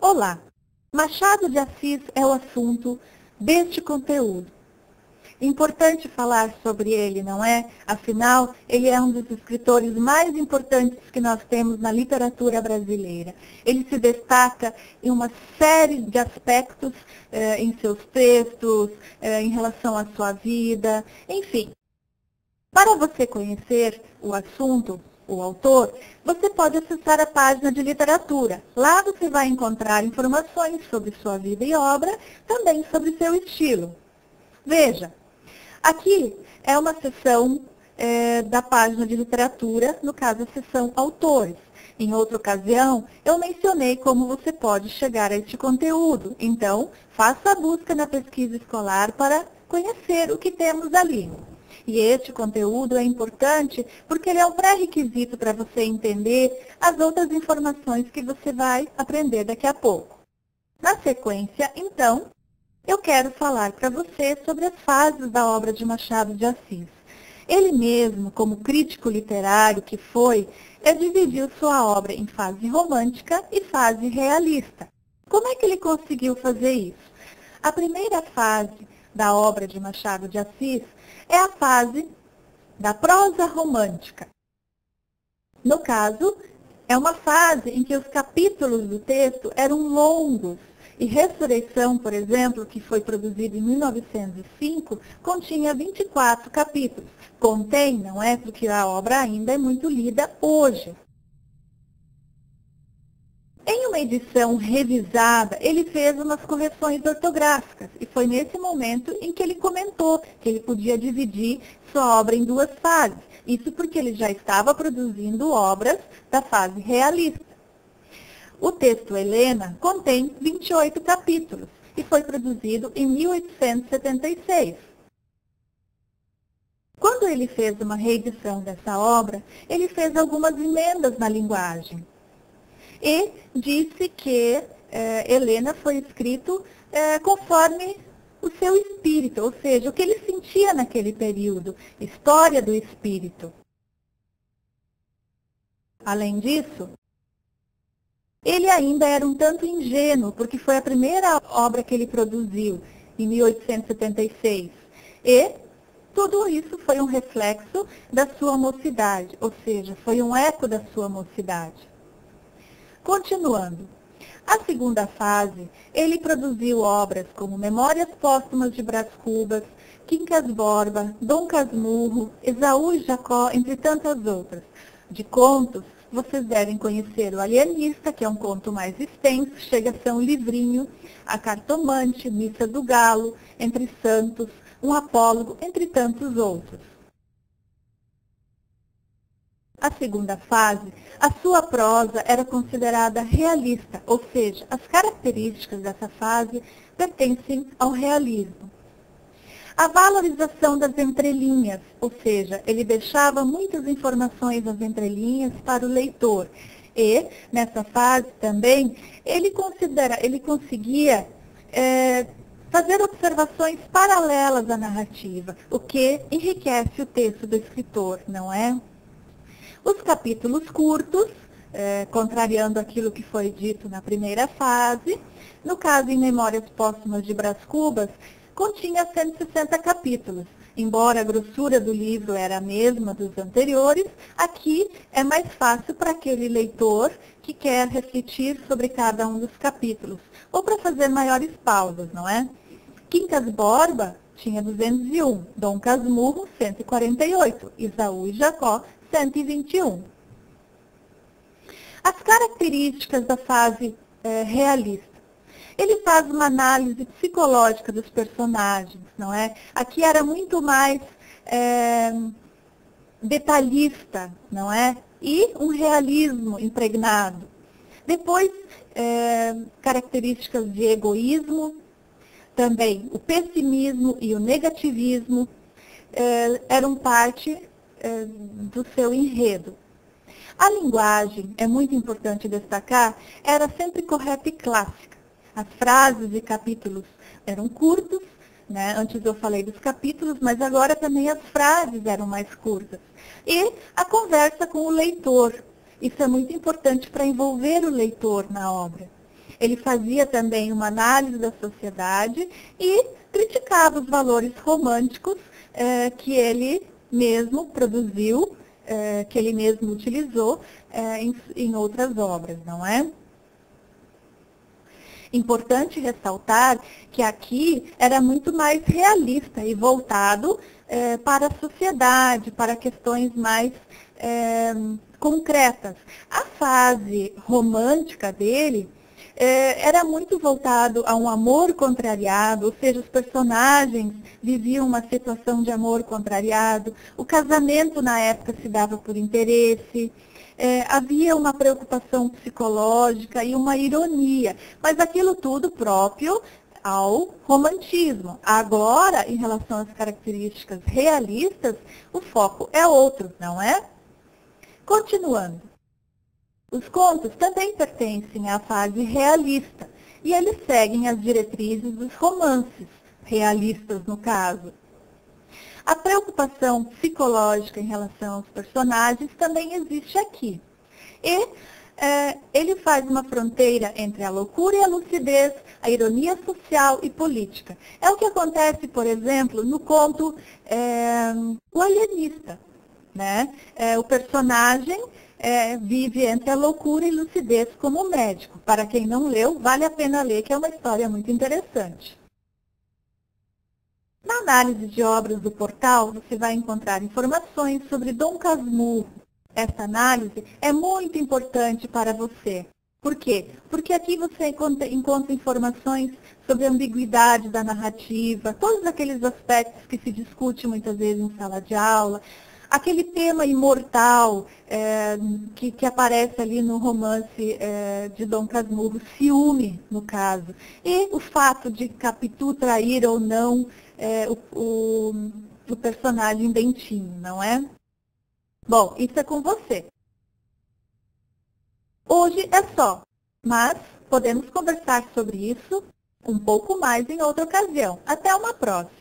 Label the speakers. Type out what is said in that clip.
Speaker 1: Olá! Machado de Assis é o assunto deste conteúdo. Importante falar sobre ele, não é? Afinal, ele é um dos escritores mais importantes que nós temos na literatura brasileira. Ele se destaca em uma série de aspectos em seus textos, em relação à sua vida, enfim. Para você conhecer o assunto, o autor, você pode acessar a página de literatura. Lá você vai encontrar informações sobre sua vida e obra, também sobre seu estilo. Veja, aqui é uma seção da página de literatura, no caso a seção autores. Em outra ocasião, eu mencionei como você pode chegar a este conteúdo. Então, faça a busca na pesquisa escolar para conhecer o que temos ali. E este conteúdo é importante porque ele é um pré-requisito para você entender as outras informações que você vai aprender daqui a pouco. Na sequência, então, eu quero falar para você sobre as fases da obra de Machado de Assis. Ele mesmo, como crítico literário que foi, dividiu sua obra em fase romântica e fase realista. Como é que ele conseguiu fazer isso? A primeira fase da obra de Machado de Assis é a fase da prosa romântica. No caso, é uma fase em que os capítulos do texto eram longos. E Ressurreição, por exemplo, que foi produzido em 1905, continha 24 capítulos. Contém, não é? Porque a obra ainda é muito lida hoje. Em uma edição revisada, ele fez umas correções ortográficas e foi nesse momento em que ele comentou que ele podia dividir sua obra em duas fases. Isso porque ele já estava produzindo obras da fase realista. O texto Helena contém 28 capítulos e foi produzido em 1876. Quando ele fez uma reedição dessa obra, ele fez algumas emendas na linguagem. E disse que Helena foi escrito conforme o seu espírito, ou seja, o que ele sentia naquele período, história do espírito. Além disso, ele ainda era um tanto ingênuo, porque foi a primeira obra que ele produziu, em 1876. E tudo isso foi um reflexo da sua mocidade, ou seja, foi um eco da sua mocidade. Continuando, a segunda fase, ele produziu obras como Memórias Póstumas de Brás Cubas, Quincas Borba, Dom Casmurro, Esaú e Jacó, entre tantas outras. De contos, vocês devem conhecer o Alienista, que é um conto mais extenso, chega a ser um livrinho, A Cartomante, Missa do Galo, Entre Santos, Um Apólogo, entre tantos outros. A segunda fase, a sua prosa era considerada realista, ou seja, as características dessa fase pertencem ao realismo. A valorização das entrelinhas, ou seja, ele deixava muitas informações nas entrelinhas para o leitor. E, nessa fase também, ele conseguia fazer observações paralelas à narrativa, o que enriquece o texto do escritor, não é? Os capítulos curtos, contrariando aquilo que foi dito na primeira fase, no caso em Memórias Póstumas de Brás Cubas, continha 160 capítulos. Embora a grossura do livro era a mesma dos anteriores, aqui é mais fácil para aquele leitor que quer refletir sobre cada um dos capítulos, ou para fazer maiores pausas, não é? Quincas Borba tinha 201, Dom Casmurro 148, Esaú e Jacó 121. As características da fase realista. Ele faz uma análise psicológica dos personagens, não é? Aqui era muito mais detalhista, não é? E um realismo impregnado. Depois, características de egoísmo, também o pessimismo e o negativismo eram parte do seu enredo. A linguagem, é muito importante destacar, era sempre correta e clássica. As frases e capítulos eram curtos, né? Antes eu falei dos capítulos, mas agora também as frases eram mais curtas. E a conversa com o leitor. Isso é muito importante para envolver o leitor na obra. Ele fazia também uma análise da sociedade e criticava os valores românticos que ele mesmo produziu, que ele mesmo utilizou em outras obras, não é? Importante ressaltar que aqui era muito mais realista e voltado para a sociedade, para questões mais concretas. A fase romântica dele era muito voltado a um amor contrariado, ou seja, os personagens viviam uma situação de amor contrariado, o casamento na época se dava por interesse, havia uma preocupação psicológica e uma ironia, mas aquilo tudo próprio ao romantismo. Agora, em relação às características realistas, o foco é outro, não é? Continuando. Os contos também pertencem à fase realista e eles seguem as diretrizes dos romances, realistas no caso. A preocupação psicológica em relação aos personagens também existe aqui. E ele faz uma fronteira entre a loucura e a lucidez, a ironia social e política. É o que acontece, por exemplo, no conto O Alienista, né? O personagem vive entre a loucura e lucidez como médico. Para quem não leu, vale a pena ler, que é uma história muito interessante. Na análise de obras do portal, você vai encontrar informações sobre Dom Casmurro. Essa análise é muito importante para você. Por quê? Porque aqui você encontra informações sobre a ambiguidade da narrativa, todos aqueles aspectos que se discute muitas vezes em sala de aula, aquele tema imortal que aparece ali no romance de Dom Casmurro, ciúme, no caso, e o fato de Capitu trair ou não o personagem Bentinho, não é? Bom, isso é com você. Hoje é só, mas podemos conversar sobre isso um pouco mais em outra ocasião. Até uma próxima.